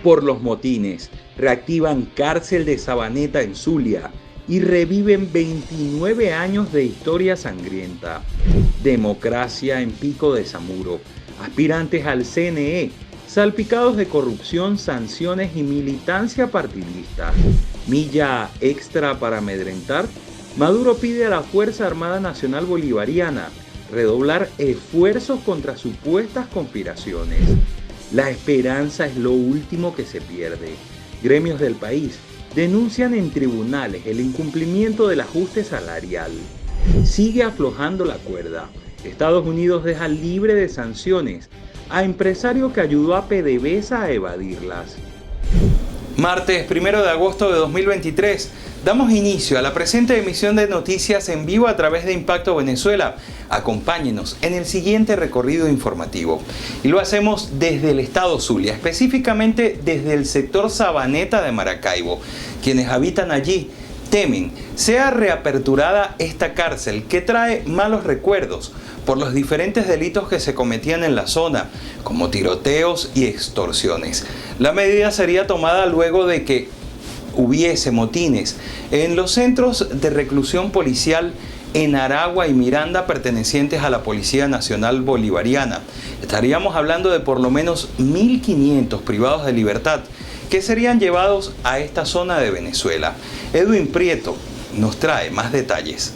Por los motines, reactivan cárcel de Sabaneta en Zulia y reviven 29 años de historia sangrienta. Democracia en Pico de Zamuro. Aspirantes al CNE, salpicados de corrupción, sanciones y militancia partidista. Milla extra para amedrentar. Maduro pide a la Fuerza Armada Nacional Bolivariana redoblar esfuerzos contra supuestas conspiraciones. La esperanza es lo último que se pierde. Gremios del país denuncian en tribunales el incumplimiento del ajuste salarial. Sigue aflojando la cuerda. Estados Unidos deja libre de sanciones a empresario que ayudó a PDVSA a evadirlas. Martes 1 de agosto de 2023, damos inicio a la presente emisión de noticias en vivo a través de Impacto Venezuela. Acompáñenos en el siguiente recorrido informativo. Y lo hacemos desde el estado Zulia, específicamente desde el sector Sabaneta de Maracaibo. Quienes habitan allí temen sea reaperturada esta cárcel que trae malos recuerdos por los diferentes delitos que se cometían en la zona, como tiroteos y extorsiones. La medida sería tomada luego de que hubiese motines en los centros de reclusión policial en Aragua y Miranda pertenecientes a la Policía Nacional Bolivariana. Estaríamos hablando de por lo menos 1.500 privados de libertad que serían llevados a esta zona de Venezuela. Edwin Prieto nos trae más detalles.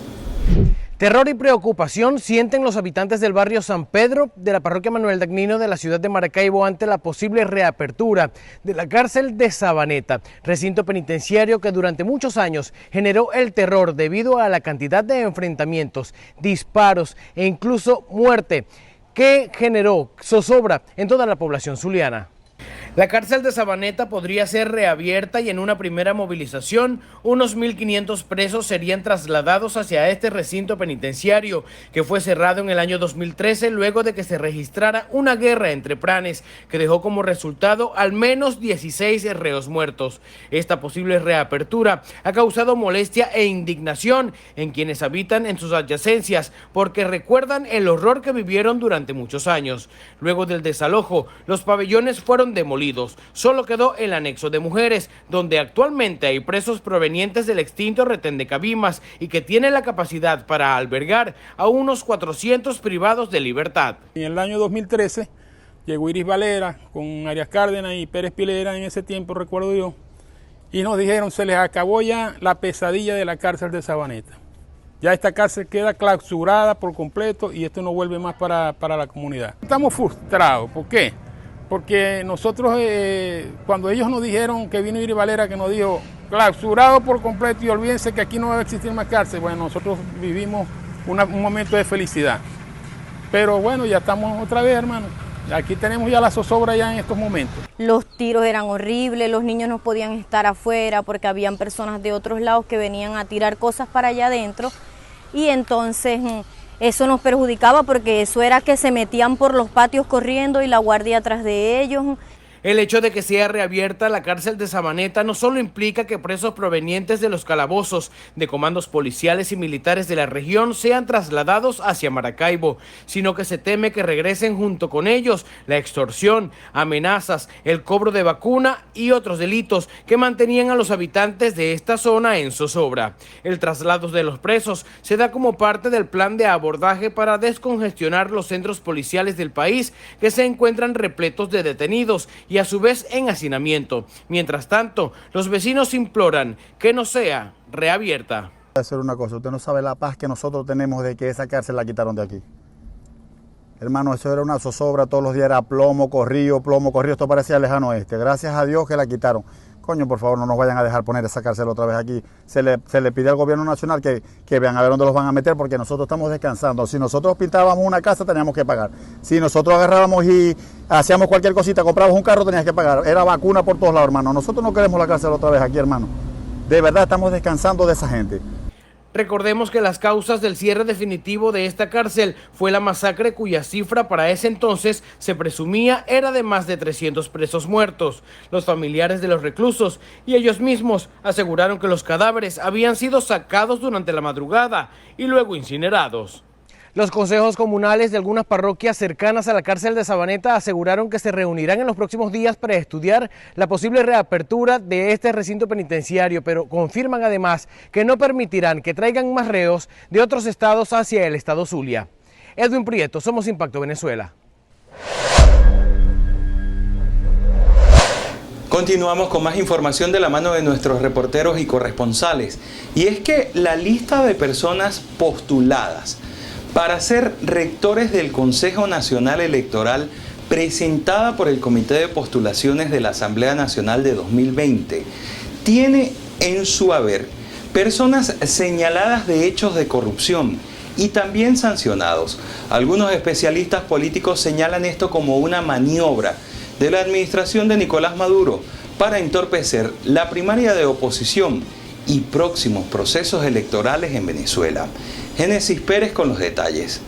Terror y preocupación sienten los habitantes del barrio San Pedro de la parroquia Manuel Dagnino de la ciudad de Maracaibo ante la posible reapertura de la cárcel de Sabaneta, recinto penitenciario que durante muchos años generó el terror debido a la cantidad de enfrentamientos, disparos e incluso muerte que generó zozobra en toda la población zuliana. La cárcel de Sabaneta podría ser reabierta y en una primera movilización, unos 1.500 presos serían trasladados hacia este recinto penitenciario, que fue cerrado en el año 2013 luego de que se registrara una guerra entre pranes que dejó como resultado al menos 16 reos muertos. Esta posible reapertura ha causado molestia e indignación en quienes habitan en sus adyacencias porque recuerdan el horror que vivieron durante muchos años. Luego del desalojo, los pabellones fueron demolidos. Solo quedó el anexo de mujeres, donde actualmente hay presos provenientes del extinto retén de Cabimas y que tiene la capacidad para albergar a unos 400 privados de libertad. En el año 2013 llegó Iris Valera con Arias Cárdenas y Pérez Pilera en ese tiempo, recuerdo yo, y nos dijeron se les acabó ya la pesadilla de la cárcel de Sabaneta. Ya esta cárcel queda clausurada por completo y esto no vuelve más para la comunidad. Estamos frustrados, ¿por qué? Porque nosotros, cuando ellos nos dijeron que vino Iris Valera, que nos dijo clausurado por completo y olvídense que aquí no va a existir más cárcel, bueno, nosotros vivimos un momento de felicidad. Pero bueno, ya estamos otra vez, hermano. Aquí tenemos ya la zozobra ya en estos momentos. Los tiros eran horribles, los niños no podían estar afuera porque habían personas de otros lados que venían a tirar cosas para allá adentro y entonces eso nos perjudicaba porque eso era que se metían por los patios corriendo y la guardia atrás de ellos. El hecho de que sea reabierta la cárcel de Sabaneta no solo implica que presos provenientes de los calabozos de comandos policiales y militares de la región sean trasladados hacia Maracaibo, sino que se teme que regresen junto con ellos la extorsión, amenazas, el cobro de vacuna y otros delitos que mantenían a los habitantes de esta zona en zozobra. El traslado de los presos se da como parte del plan de abordaje para descongestionar los centros policiales del país que se encuentran repletos de detenidos y a su vez en hacinamiento. Mientras tanto, los vecinos imploran que no sea reabierta. Voy a decir una cosa, usted no sabe la paz que nosotros tenemos de que esa cárcel la quitaron de aquí. Hermano, eso era una zozobra, todos los días era plomo, corrido, esto parecía lejano oeste. Gracias a Dios que la quitaron. Coño, por favor, no nos vayan a dejar poner esa cárcel otra vez aquí. Se le pide al gobierno nacional que vean a ver dónde los van a meter porque nosotros estamos descansando. Si nosotros pintábamos una casa, teníamos que pagar. Si nosotros agarrábamos y hacíamos cualquier cosita, comprábamos un carro, tenías que pagar. Era vacuna por todos lados, hermano. Nosotros no queremos la cárcel otra vez aquí, hermano. De verdad estamos descansando de esa gente. Recordemos que las causas del cierre definitivo de esta cárcel fue la masacre cuya cifra para ese entonces se presumía era de más de 300 presos muertos. Los familiares de los reclusos y ellos mismos aseguraron que los cadáveres habían sido sacados durante la madrugada y luego incinerados. Los consejos comunales de algunas parroquias cercanas a la cárcel de Sabaneta aseguraron que se reunirán en los próximos días para estudiar la posible reapertura de este recinto penitenciario, pero confirman además que no permitirán que traigan más reos de otros estados hacia el estado Zulia. Edwin Prieto, Somos Impacto Venezuela. Continuamos con más información de la mano de nuestros reporteros y corresponsales. Y es que la lista de personas postuladas para ser rectores del Consejo Nacional Electoral presentada por el Comité de Postulaciones de la Asamblea Nacional de 2020 tiene en su haber personas señaladas de hechos de corrupción y también sancionados. Algunos especialistas políticos señalan esto como una maniobra de la administración de Nicolás Maduro para entorpecer la primaria de oposición y próximos procesos electorales en Venezuela. Génesis Pérez con los detalles.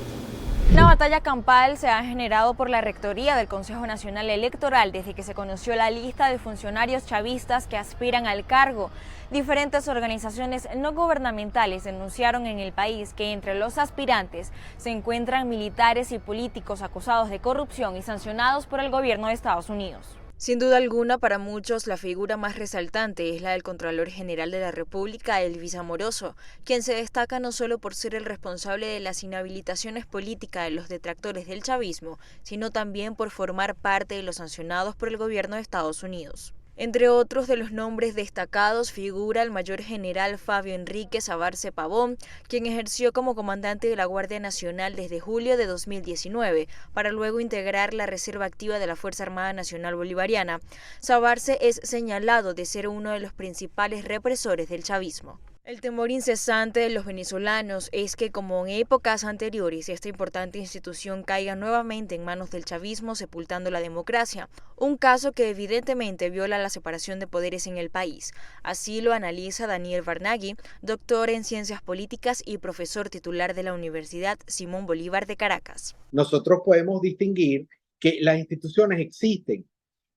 La batalla campal se ha generado por la rectoría del Consejo Nacional Electoral desde que se conoció la lista de funcionarios chavistas que aspiran al cargo. Diferentes organizaciones no gubernamentales denunciaron en el país que entre los aspirantes se encuentran militares y políticos acusados de corrupción y sancionados por el gobierno de Estados Unidos. Sin duda alguna, para muchos, la figura más resaltante es la del Contralor General de la República, Elvis Amoroso, quien se destaca no solo por ser el responsable de las inhabilitaciones políticas de los detractores del chavismo, sino también por formar parte de los sancionados por el gobierno de Estados Unidos. Entre otros de los nombres destacados figura el mayor general Fabio Enrique Sabarce Pavón, quien ejerció como comandante de la Guardia Nacional desde julio de 2019, para luego integrar la Reserva Activa de la Fuerza Armada Nacional Bolivariana. Sabarce es señalado de ser uno de los principales represores del chavismo. El temor incesante de los venezolanos es que, como en épocas anteriores, esta importante institución caiga nuevamente en manos del chavismo, sepultando la democracia, un caso que evidentemente viola la separación de poderes en el país. Así lo analiza Daniel Barnaghi, doctor en Ciencias Políticas y profesor titular de la Universidad Simón Bolívar de Caracas. Nosotros podemos distinguir que las instituciones existen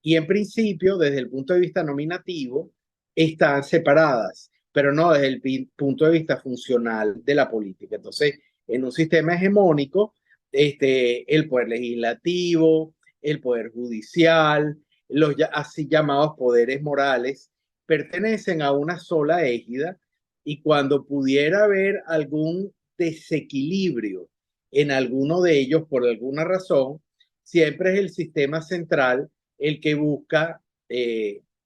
y en principio, desde el punto de vista nominativo, están separadas, pero no desde el punto de vista funcional de la política. Entonces, en un sistema hegemónico, el poder legislativo, el poder judicial, los así llamados poderes morales, pertenecen a una sola égida, y cuando pudiera haber algún desequilibrio en alguno de ellos por alguna razón, siempre es el sistema central el que busca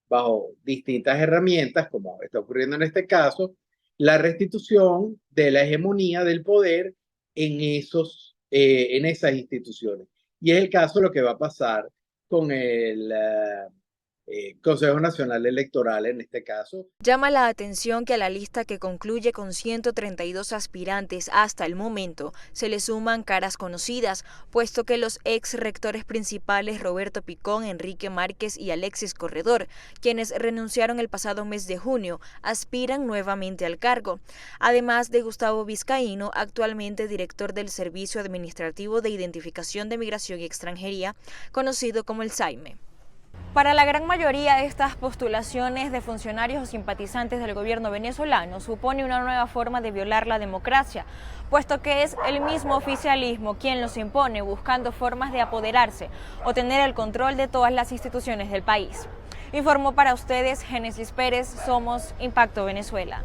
bajo distintas herramientas, como está ocurriendo en este caso, la restitución de la hegemonía del poder en esas instituciones. Y es el caso de lo que va a pasar con el Consejo Nacional Electoral en este caso. Llama la atención que a la lista, que concluye con 132 aspirantes hasta el momento, se le suman caras conocidas, puesto que los ex rectores principales Roberto Picón, Enrique Márquez y Alexis Corredor, quienes renunciaron el pasado mes de junio, aspiran nuevamente al cargo, además de Gustavo Vizcaíno, actualmente director del Servicio Administrativo de Identificación de Migración y Extranjería, conocido como el SAIME. Para la gran mayoría de estas postulaciones de funcionarios o simpatizantes del gobierno venezolano supone una nueva forma de violar la democracia, puesto que es el mismo oficialismo quien los impone, buscando formas de apoderarse o tener el control de todas las instituciones del país. Informó para ustedes Génesis Pérez, Somos Impacto Venezuela.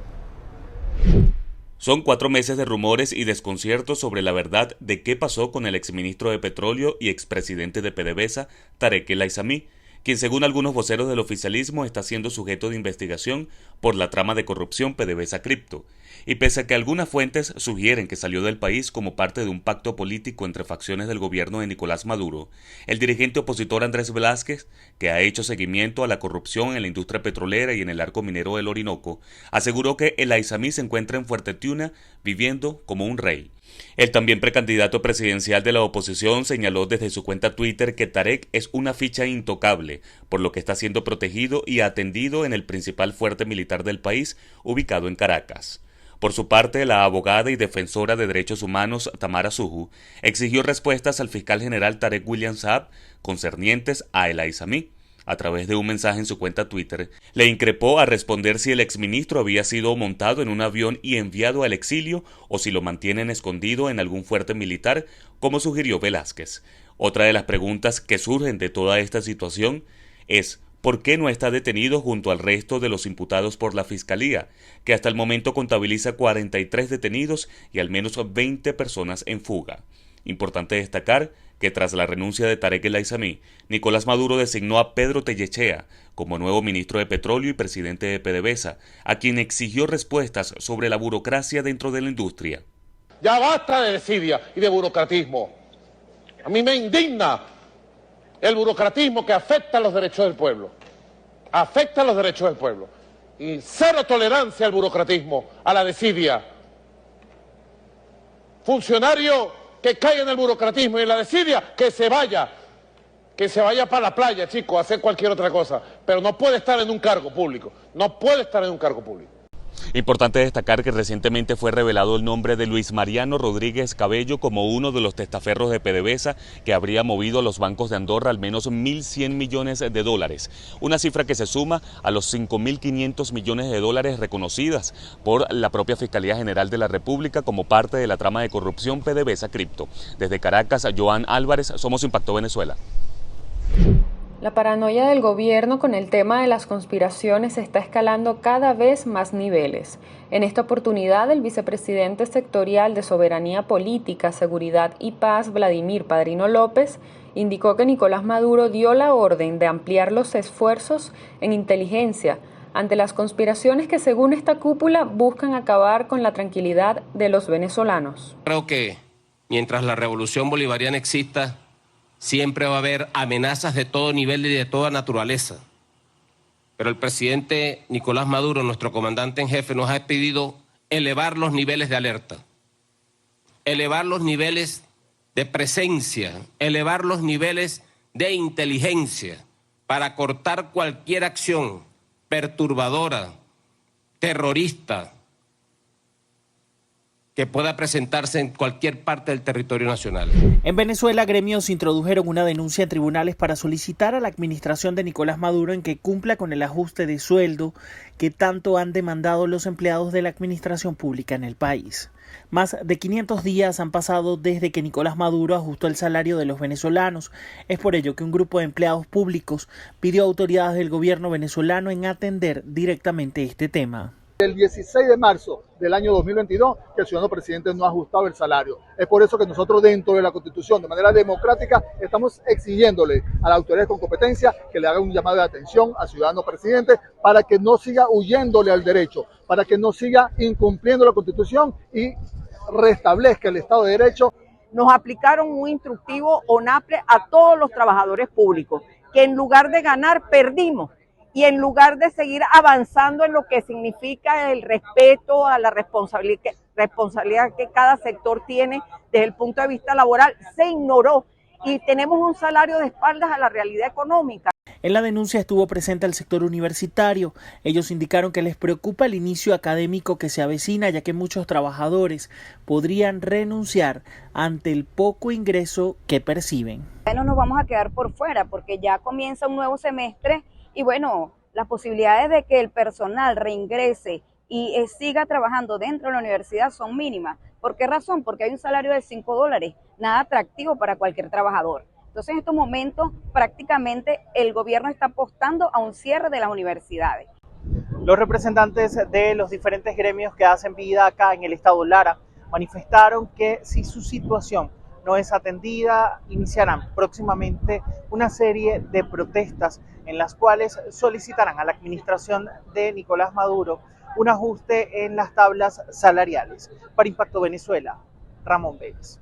Son 4 meses de rumores y desconciertos sobre la verdad de qué pasó con el exministro de Petróleo y expresidente de PDVSA, Tarek El Aissami, quien según algunos voceros del oficialismo está siendo sujeto de investigación por la trama de corrupción PDVSA Cripto, y pese a que algunas fuentes sugieren que salió del país como parte de un pacto político entre facciones del gobierno de Nicolás Maduro, el dirigente opositor Andrés Velázquez, que ha hecho seguimiento a la corrupción en la industria petrolera y en el arco minero del Orinoco, aseguró que El Aissami se encuentra en Fuerte Tiuna viviendo como un rey. El también precandidato presidencial de la oposición señaló desde su cuenta Twitter que Tarek es una ficha intocable, por lo que está siendo protegido y atendido en el principal fuerte militar del país, ubicado en Caracas. Por su parte, la abogada y defensora de derechos humanos Tamara Suju exigió respuestas al fiscal general Tarek William Saab concernientes a El Aissami. a través de un mensaje en su cuenta Twitter, le increpó a responder si el exministro había sido montado en un avión y enviado al exilio o si lo mantienen escondido en algún fuerte militar, como sugirió Velázquez. Otra de las preguntas que surgen de toda esta situación es ¿por qué no está detenido junto al resto de los imputados por la Fiscalía, que hasta el momento contabiliza 43 detenidos y al menos 20 personas en fuga? Importante destacar que tras la renuncia de Tarek El Aissami, Nicolás Maduro designó a Pedro Tellechea como nuevo ministro de Petróleo y presidente de PDVSA, a quien exigió respuestas sobre la burocracia dentro de la industria. Ya basta de desidia y de burocratismo. A mí me indigna el burocratismo que afecta a los derechos del pueblo. Afecta a los derechos del pueblo. Y cero tolerancia al burocratismo, a la desidia. Funcionario que caiga en el burocratismo y en la desidia, que se vaya para la playa, chicos, a hacer cualquier otra cosa, pero no puede estar en un cargo público, no puede estar en un cargo público. Importante destacar que recientemente fue revelado el nombre de Luis Mariano Rodríguez Cabello como uno de los testaferros de PDVSA que habría movido a los bancos de Andorra al menos 1.100 millones de dólares, una cifra que se suma a los 5.500 millones de dólares reconocidas por la propia Fiscalía General de la República como parte de la trama de corrupción PDVSA Cripto. Desde Caracas, Joan Álvarez, Somos Impacto Venezuela. La paranoia del gobierno con el tema de las conspiraciones está escalando cada vez más niveles. En esta oportunidad, el vicepresidente sectorial de Soberanía Política, Seguridad y Paz, Vladimir Padrino López, indicó que Nicolás Maduro dio la orden de ampliar los esfuerzos en inteligencia ante las conspiraciones que, según esta cúpula, buscan acabar con la tranquilidad de los venezolanos. Creo que mientras la revolución bolivariana exista, siempre va a haber amenazas de todo nivel y de toda naturaleza. Pero el presidente Nicolás Maduro, nuestro comandante en jefe, nos ha pedido elevar los niveles de alerta, elevar los niveles de presencia, elevar los niveles de inteligencia para cortar cualquier acción perturbadora, terrorista, que pueda presentarse en cualquier parte del territorio nacional. En Venezuela, gremios introdujeron una denuncia en tribunales para solicitar a la administración de Nicolás Maduro en que cumpla con el ajuste de sueldo que tanto han demandado los empleados de la administración pública en el país. Más de 500 días han pasado desde que Nicolás Maduro ajustó el salario de los venezolanos. Es por ello que un grupo de empleados públicos pidió a autoridades del gobierno venezolano en atender directamente este tema. El 16 de marzo del año 2022 que el ciudadano presidente no ha ajustado el salario. Es por eso que nosotros dentro de la Constitución, de manera democrática, estamos exigiéndole a las autoridades con competencia que le hagan un llamado de atención al ciudadano presidente para que no siga huyéndole al derecho, para que no siga incumpliendo la Constitución y restablezca el Estado de Derecho. Nos aplicaron un instructivo ONAPRE a todos los trabajadores públicos, que en lugar de ganar, perdimos. Y en lugar de seguir avanzando en lo que significa el respeto a la responsabilidad que cada sector tiene desde el punto de vista laboral, se ignoró y tenemos un salario de espaldas a la realidad económica. En la denuncia estuvo presente el sector universitario. Ellos indicaron que les preocupa el inicio académico que se avecina, ya que muchos trabajadores podrían renunciar ante el poco ingreso que perciben. No nos vamos a quedar por fuera porque ya comienza un nuevo semestre. Y bueno, las posibilidades de que el personal reingrese y siga trabajando dentro de la universidad son mínimas. ¿Por qué razón? Porque hay un salario de $5, nada atractivo para cualquier trabajador. Entonces en estos momentos prácticamente el gobierno está apostando a un cierre de las universidades. Los representantes de los diferentes gremios que hacen vida acá en el estado Lara manifestaron que si su situación no es atendida, iniciarán próximamente una serie de protestas en las cuales solicitarán a la administración de Nicolás Maduro un ajuste en las tablas salariales. Para Impacto Venezuela, Ramón Vélez.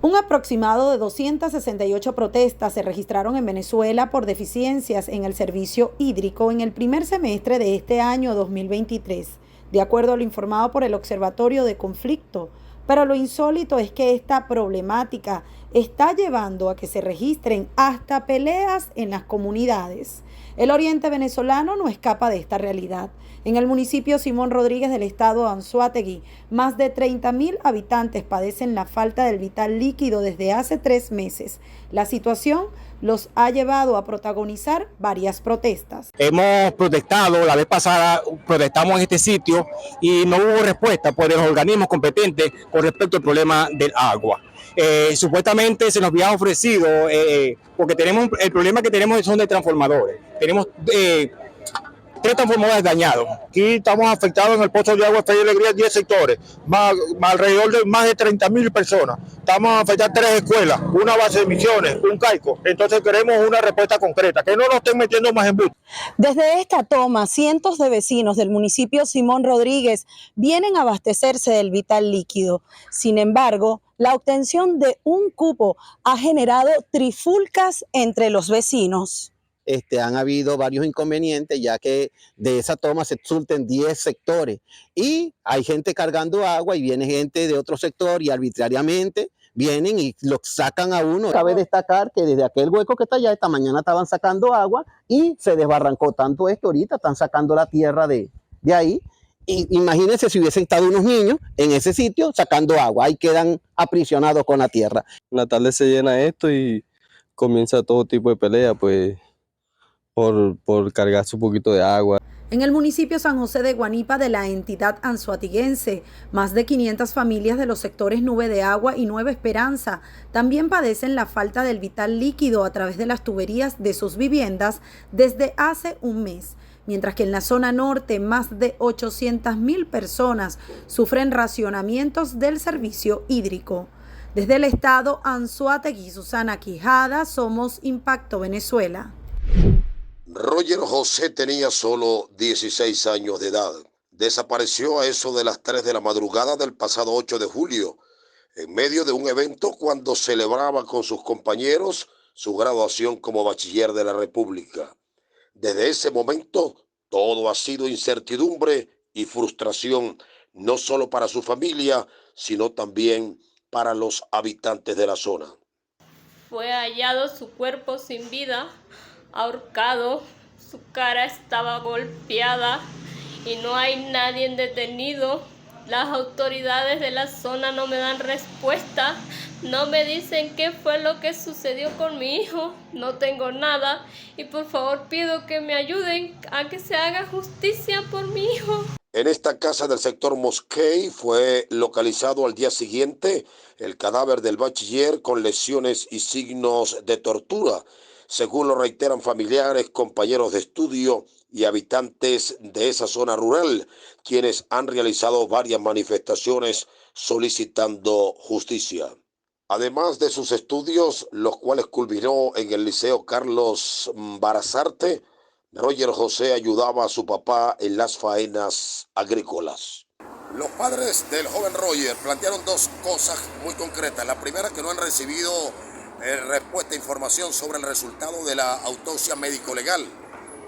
Un aproximado de 268 protestas se registraron en Venezuela por deficiencias en el servicio hídrico en el primer semestre de este año 2023, de acuerdo a lo informado por el Observatorio de Conflicto. Pero lo insólito es que esta problemática está llevando a que se registren hasta peleas en las comunidades. El oriente venezolano no escapa de esta realidad. En el municipio Simón Rodríguez del estado Anzoátegui, más de 30.000 habitantes padecen la falta del vital líquido desde hace 3 meses. La situación los ha llevado a protagonizar varias protestas. Hemos protestado, la vez pasada protestamos en este sitio y no hubo respuesta por los organismos competentes con respecto al problema del agua. Supuestamente se nos había ofrecido, porque el problema que tenemos son de transformadores. Tenemos 3 transformadores dañados. Aquí estamos afectados en el pozo de agua Fe y Alegría 10 sectores, alrededor de más de 30.000 personas. Estamos afectados 3 escuelas, una base de misiones, un caico. Entonces queremos una respuesta concreta, que no nos estén metiendo más en busto. Desde esta toma, cientos de vecinos del municipio Simón Rodríguez vienen a abastecerse del vital líquido. Sin embargo, la obtención de un cupo ha generado trifulcas entre los vecinos. Han habido varios inconvenientes, ya que de esa toma se surten 10 sectores y hay gente cargando agua y viene gente de otro sector y arbitrariamente vienen y lo sacan a uno. Cabe destacar que desde aquel hueco que está allá, esta mañana estaban sacando agua y se desbarrancó tanto esto, ahorita están sacando la tierra de ahí. Y imagínense si hubiesen estado unos niños en ese sitio sacando agua, ahí quedan aprisionados con la tierra. En la tarde se llena esto y comienza todo tipo de pelea, pues por cargarse un poquito de agua. En el municipio San José de Guanipa de la entidad anzoatiguense, más de 500 familias de los sectores Nube de Agua y Nueva Esperanza también padecen la falta del vital líquido a través de las tuberías de sus viviendas desde hace un mes. Mientras que en la zona norte, más de 800.000 personas sufren racionamientos del servicio hídrico. Desde el estado Anzoátegui, Susana Quijada, somos Impacto Venezuela. Roger José tenía solo 16 años de edad. Desapareció a eso de las 3 de la madrugada del pasado 8 de julio, en medio de un evento cuando celebraba con sus compañeros su graduación como bachiller de la República. Desde ese momento, todo ha sido incertidumbre y frustración, no solo para su familia, sino también para los habitantes de la zona. Fue hallado su cuerpo sin vida, ahorcado, su cara estaba golpeada y no hay nadie detenido. Las autoridades de la zona no me dan respuesta, no me dicen qué fue lo que sucedió con mi hijo, no tengo nada y por favor pido que me ayuden a que se haga justicia por mi hijo. En esta casa del sector Mosquey fue localizado al día siguiente el cadáver del bachiller con lesiones y signos de tortura, según lo reiteran familiares, compañeros de estudio y habitantes de esa zona rural, quienes han realizado varias manifestaciones solicitando justicia. Además de sus estudios, los cuales culminó en el Liceo Carlos Barazarte, Roger José ayudaba a su papá en las faenas agrícolas. Los padres del joven Roger plantearon 2 cosas muy concretas. La primera, que no han recibido respuesta e información sobre el resultado de la autopsia médico-legal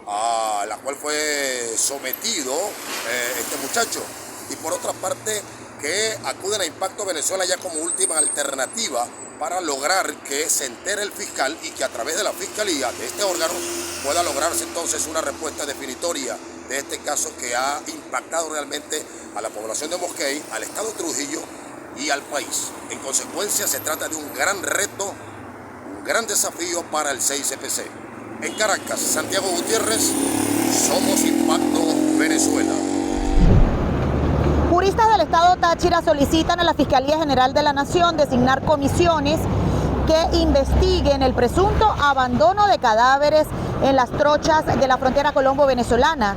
a la cual fue sometido este muchacho. Y por otra parte, que acuden a Impacto Venezuela ya como última alternativa para lograr que se entere el fiscal y que a través de la fiscalía de este órgano pueda lograrse entonces una respuesta definitoria de este caso que ha impactado realmente a la población de Mosquey, al estado de Trujillo y al país. En consecuencia, se trata de un gran reto, un gran desafío para el 6CPC. En Caracas, Santiago Gutiérrez, somos Impacto Venezuela. Juristas del Estado Táchira solicitan a la Fiscalía General de la Nación designar comisiones que investiguen el presunto abandono de cadáveres en las trochas de la frontera colombo-venezolana.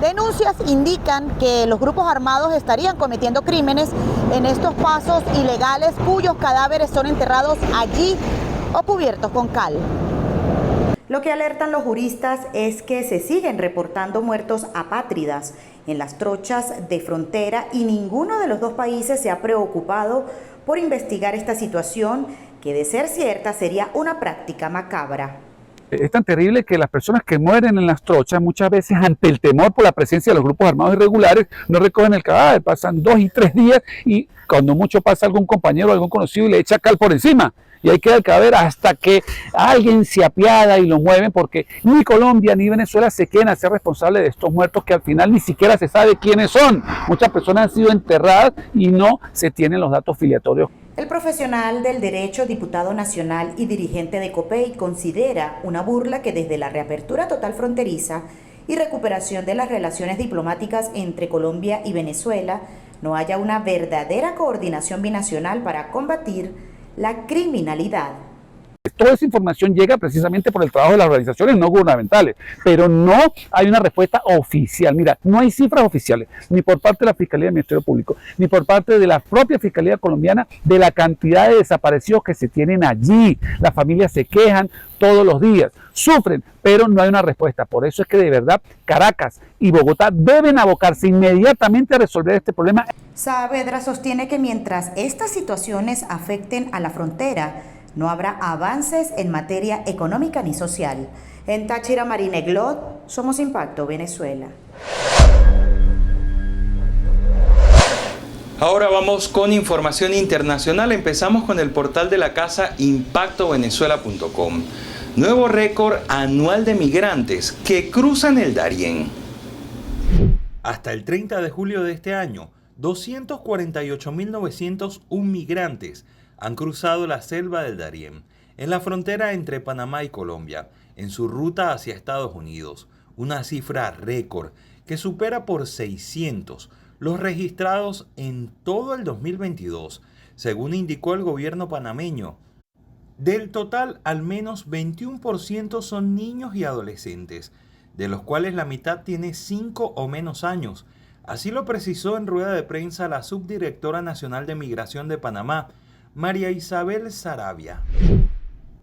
Denuncias indican que los grupos armados estarían cometiendo crímenes en estos pasos ilegales cuyos cadáveres son enterrados allí o cubiertos con cal. Lo que alertan los juristas es que se siguen reportando muertos apátridas en las trochas de frontera y ninguno de los 2 países se ha preocupado por investigar esta situación que, de ser cierta, sería una práctica macabra. Es tan terrible que las personas que mueren en las trochas muchas veces, ante el temor por la presencia de los grupos armados irregulares, no recogen el cadáver, pasan 2 y 3 días y cuando mucho pasa algún compañero o algún conocido y le echa cal por encima. y ahí queda el cadáver hasta que alguien se apiada y lo mueven, porque ni Colombia ni Venezuela se quieren hacer responsables de estos muertos que al final ni siquiera se sabe quiénes son. Muchas personas han sido enterradas y no se tienen los datos filiatorios. El profesional del derecho, diputado nacional y dirigente de COPEI, considera una burla que desde la reapertura total fronteriza y recuperación de las relaciones diplomáticas entre Colombia y Venezuela no haya una verdadera coordinación binacional para combatir la criminalidad. Toda esa información llega precisamente por el trabajo de las organizaciones no gubernamentales, pero no hay una respuesta oficial. Mira, no hay cifras oficiales, ni por parte de la Fiscalía del Ministerio Público, ni por parte de la propia Fiscalía colombiana, de la cantidad de desaparecidos que se tienen allí. Las familias se quejan todos los días, sufren, pero no hay una respuesta. Por eso es que de verdad Caracas y Bogotá deben abocarse inmediatamente a resolver este problema. Saavedra sostiene que mientras estas situaciones afecten a la frontera, no habrá avances en materia económica ni social. En Táchira, Marineglot, Somos Impacto, Venezuela. Ahora vamos con información internacional. Empezamos con el portal de la casa impactovenezuela.com. Nuevo récord anual de migrantes que cruzan el Darién. Hasta el 30 de julio de este año, 248.901 migrantes han cruzado la selva del Darién, en la frontera entre Panamá y Colombia, en su ruta hacia Estados Unidos, una cifra récord que supera por 600 los registrados en todo el 2022, según indicó el gobierno panameño. Del total, al menos 21% son niños y adolescentes, de los cuales la mitad tiene 5 o menos años. Así lo precisó en rueda de prensa la subdirectora nacional de Migración de Panamá, María Isabel Saravia.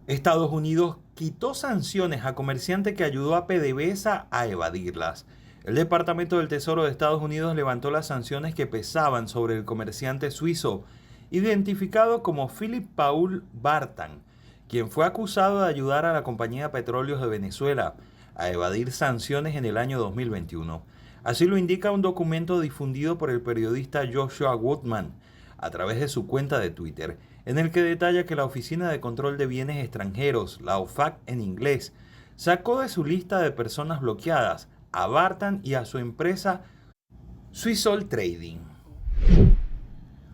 Estados Unidos quitó sanciones a comerciante que ayudó a PDVSA a evadirlas. El Departamento del Tesoro de Estados Unidos levantó las sanciones que pesaban sobre el comerciante suizo, identificado como Philip Paul Bartan, quien fue acusado de ayudar a la compañía Petróleos de Venezuela a evadir sanciones en el año 2021. Así lo indica un documento difundido por el periodista Joshua Woodman a través de su cuenta de Twitter, en el que detalla que la Oficina de Control de Bienes Extranjeros, la OFAC en inglés, sacó de su lista de personas bloqueadas a Bartan y a su empresa Swissol Trading.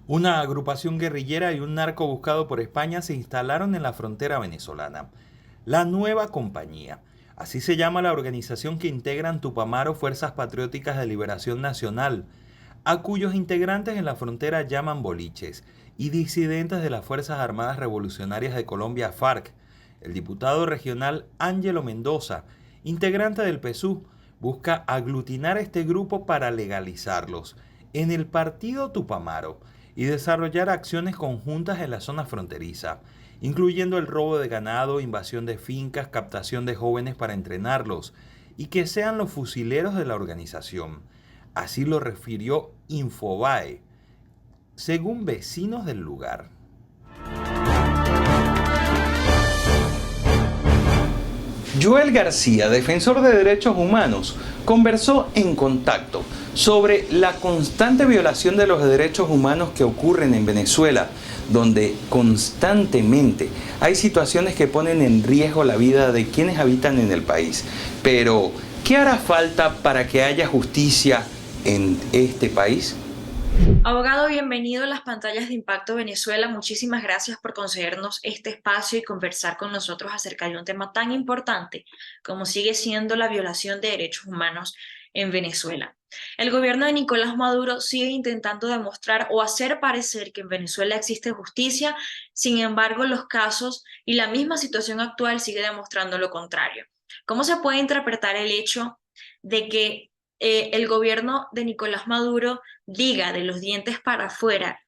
Una agrupación guerrillera y un narco buscado por España se instalaron en la frontera venezolana. La Nueva Compañía, así se llama la organización que integran Tupamaro Fuerzas Patrióticas de Liberación Nacional, a cuyos integrantes en la frontera llaman boliches, y disidentes de las Fuerzas Armadas Revolucionarias de Colombia, FARC. El diputado regional Ángelo Mendoza, integrante del PSUV, busca aglutinar este grupo para legalizarlos en el partido Tupamaro y desarrollar acciones conjuntas en la zona fronteriza, incluyendo el robo de ganado, invasión de fincas, captación de jóvenes para entrenarlos y que sean los fusileros de la organización. Así lo refirió Infobae, según vecinos del lugar. Joel García, defensor de derechos humanos, conversó en Contacto sobre la constante violación de los derechos humanos que ocurren en Venezuela, donde constantemente hay situaciones que ponen en riesgo la vida de quienes habitan en el país. Pero, ¿qué hará falta para que haya justicia en este país? Abogado, bienvenido a las pantallas de Impacto Venezuela. Muchísimas gracias por concedernos este espacio y conversar con nosotros acerca de un tema tan importante como sigue siendo la violación de derechos humanos en Venezuela. El gobierno de Nicolás Maduro sigue intentando demostrar o hacer parecer que en Venezuela existe justicia, sin embargo los casos y la misma situación actual sigue demostrando lo contrario. ¿Cómo se puede interpretar el hecho de que el gobierno de Nicolás Maduro diga de los dientes para afuera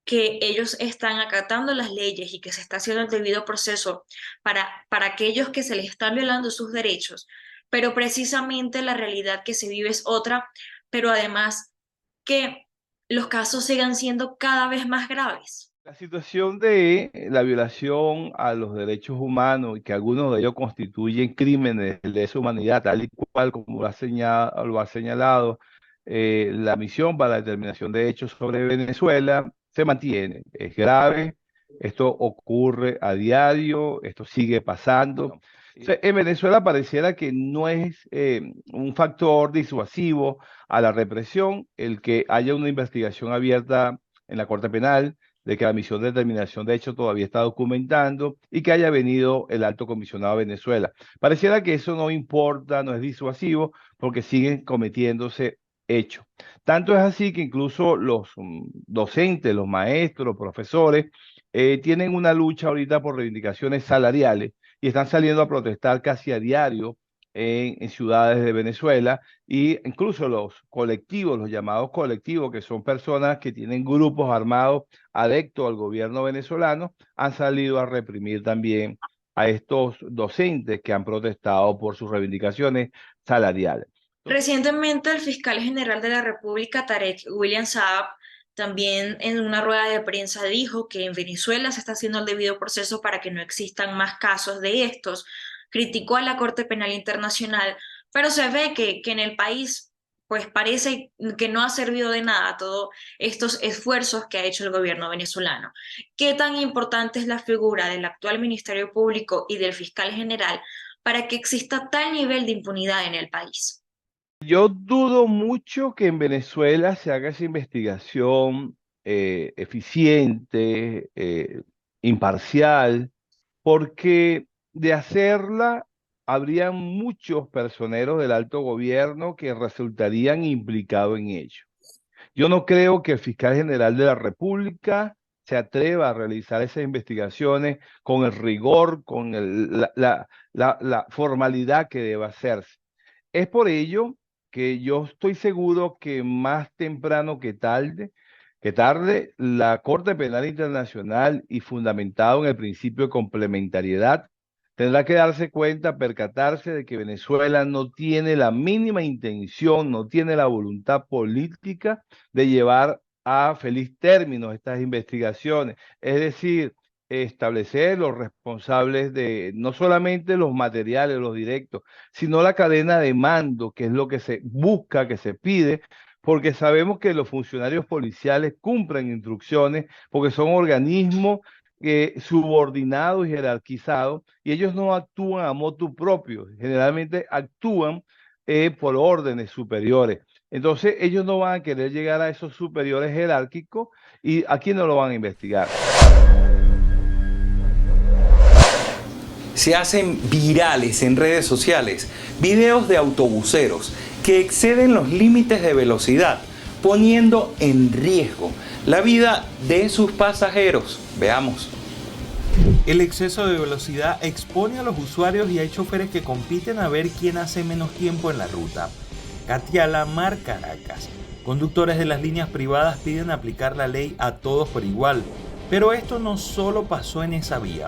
que ellos están acatando las leyes y que se está haciendo el debido proceso para aquellos que se les están violando sus derechos, pero precisamente la realidad que se vive es otra, pero además que los casos sigan siendo cada vez más graves? La situación de la violación a los derechos humanos y que algunos de ellos constituyen crímenes de lesa humanidad, tal y cual como lo ha señalado la Misión para la Determinación de Hechos sobre Venezuela, se mantiene. Es grave, Esto ocurre a diario, esto sigue pasando. O sea, en Venezuela pareciera que no es un factor disuasivo a la represión el que haya una investigación abierta en la Corte Penal, de que la misión de determinación de hechos todavía está documentando y que haya venido el alto comisionado a Venezuela. Pareciera que eso no importa, no es disuasivo, porque siguen cometiéndose hechos. Tanto es así que incluso los docentes, los maestros, los profesores, tienen una lucha ahorita por reivindicaciones salariales y están saliendo a protestar casi a diario en ciudades de Venezuela, y incluso los colectivos, los llamados colectivos, que son personas que tienen grupos armados adeptos al gobierno venezolano, han salido a reprimir también a estos docentes que han protestado por sus reivindicaciones salariales. Recientemente el fiscal general de la República, Tarek William Saab, también en una rueda de prensa dijo que en Venezuela se está haciendo el debido proceso para que no existan más casos de estos. Criticó a la Corte Penal Internacional, pero se ve que en el país pues parece que no ha servido de nada todos estos esfuerzos que ha hecho el gobierno venezolano. ¿Qué tan importante es la figura del actual Ministerio Público y del fiscal general para que exista tal nivel de impunidad en el país? Yo dudo mucho que en Venezuela se haga esa investigación eficiente, imparcial, porque de hacerla habrían muchos personeros del alto gobierno que resultarían implicados en ello. Yo no creo que el fiscal general de la República se atreva a realizar esas investigaciones con el rigor, con la formalidad que deba hacerse. Es por ello que yo estoy seguro que más temprano que tarde, la Corte Penal Internacional, y fundamentado en el principio de complementariedad, tendrá que darse cuenta, percatarse de que Venezuela no tiene la mínima intención, no tiene la voluntad política de llevar a feliz término estas investigaciones. Es decir, establecer los responsables de no solamente los materiales, los directos, sino la cadena de mando, que es lo que se busca, que se pide, porque sabemos que los funcionarios policiales cumplen instrucciones, porque son organismos subordinados y jerarquizados, y ellos no actúan a motu propio, generalmente actúan por órdenes superiores. Entonces ellos no van a querer llegar a esos superiores jerárquicos, y aquí no lo van a investigar. Se hacen virales en redes sociales videos de autobuseros que exceden los límites de velocidad, poniendo en riesgo la vida de sus pasajeros. Veamos. El exceso de velocidad expone a los usuarios y hay choferes que compiten a ver quién hace menos tiempo en la ruta. Catiala, Mar Caracas. Conductores de las líneas privadas piden aplicar la ley a todos por igual, pero esto no solo pasó en esa vía.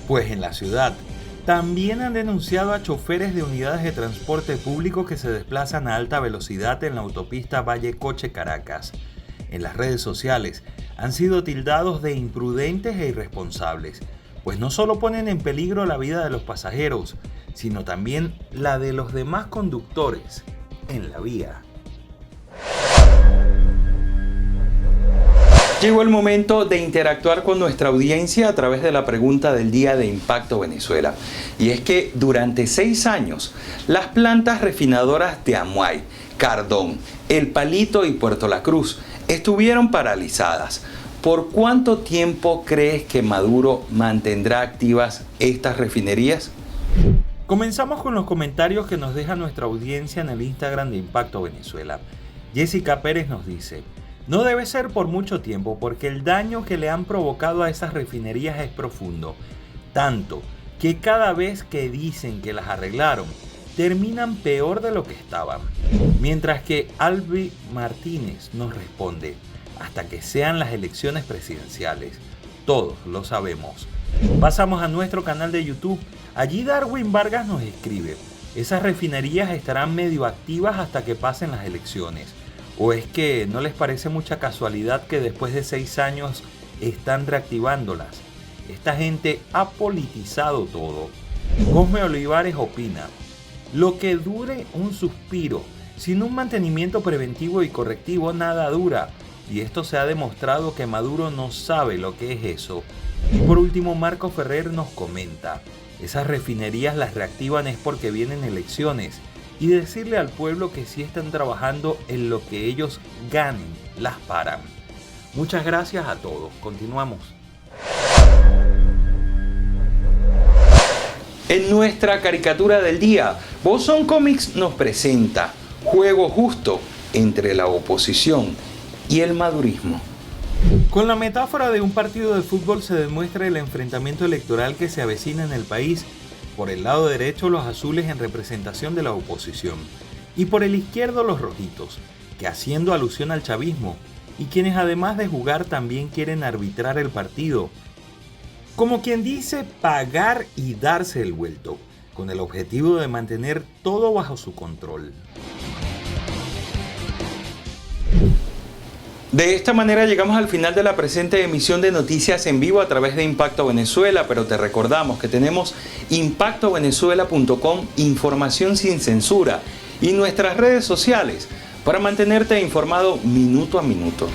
Pues en la ciudad también han denunciado a choferes de unidades de transporte público que se desplazan a alta velocidad en la autopista Valle-Coche-Caracas. En las redes sociales han sido tildados de imprudentes e irresponsables, pues no solo ponen en peligro la vida de los pasajeros, sino también la de los demás conductores en la vía. Llegó el momento de interactuar con nuestra audiencia a través de la pregunta del día de Impacto Venezuela. Y es que durante 6 años, las plantas refinadoras de Amuay, Cardón, El Palito y Puerto La Cruz estuvieron paralizadas. ¿Por cuánto tiempo crees que Maduro mantendrá activas estas refinerías? Comenzamos con los comentarios que nos deja nuestra audiencia en el Instagram de Impacto Venezuela. Jessica Pérez nos dice: no debe ser por mucho tiempo porque el daño que le han provocado a esas refinerías es profundo, tanto que cada vez que dicen que las arreglaron, terminan peor de lo que estaban. Mientras que Albi Martínez nos responde: hasta que sean las elecciones presidenciales, todos lo sabemos. Pasamos a nuestro canal de YouTube. Allí Darwin Vargas nos escribe: esas refinerías estarán medio activas hasta que pasen las elecciones. ¿O es que no les parece mucha casualidad que después de 6 años están reactivándolas? Esta gente ha politizado todo. Cosme Olivares opina: lo que dure un suspiro, sin un mantenimiento preventivo y correctivo nada dura. y esto se ha demostrado que Maduro no sabe lo que es eso. Y por último, Marco Ferrer nos comenta, esas refinerías las reactivan es porque vienen elecciones, y decirle al pueblo que si están trabajando en lo que ellos ganen, las paran. Muchas gracias a todos, continuamos. En nuestra caricatura del día, Bosón Comics nos presenta Juego Justo entre la oposición y el madurismo. Con la metáfora de un partido de fútbol se demuestra el enfrentamiento electoral que se avecina en el país. Por el lado derecho los azules en representación de la oposición y por el izquierdo los rojitos, que haciendo alusión al chavismo y quienes además de jugar también quieren arbitrar el partido. Como quien dice, pagar y darse el vuelto, con el objetivo de mantener todo bajo su control. De esta manera llegamos al final de la presente emisión de Noticias en Vivo a través de Impacto Venezuela, pero te recordamos que tenemos impactovenezuela.com, información sin censura, y nuestras redes sociales para mantenerte informado minuto a minuto.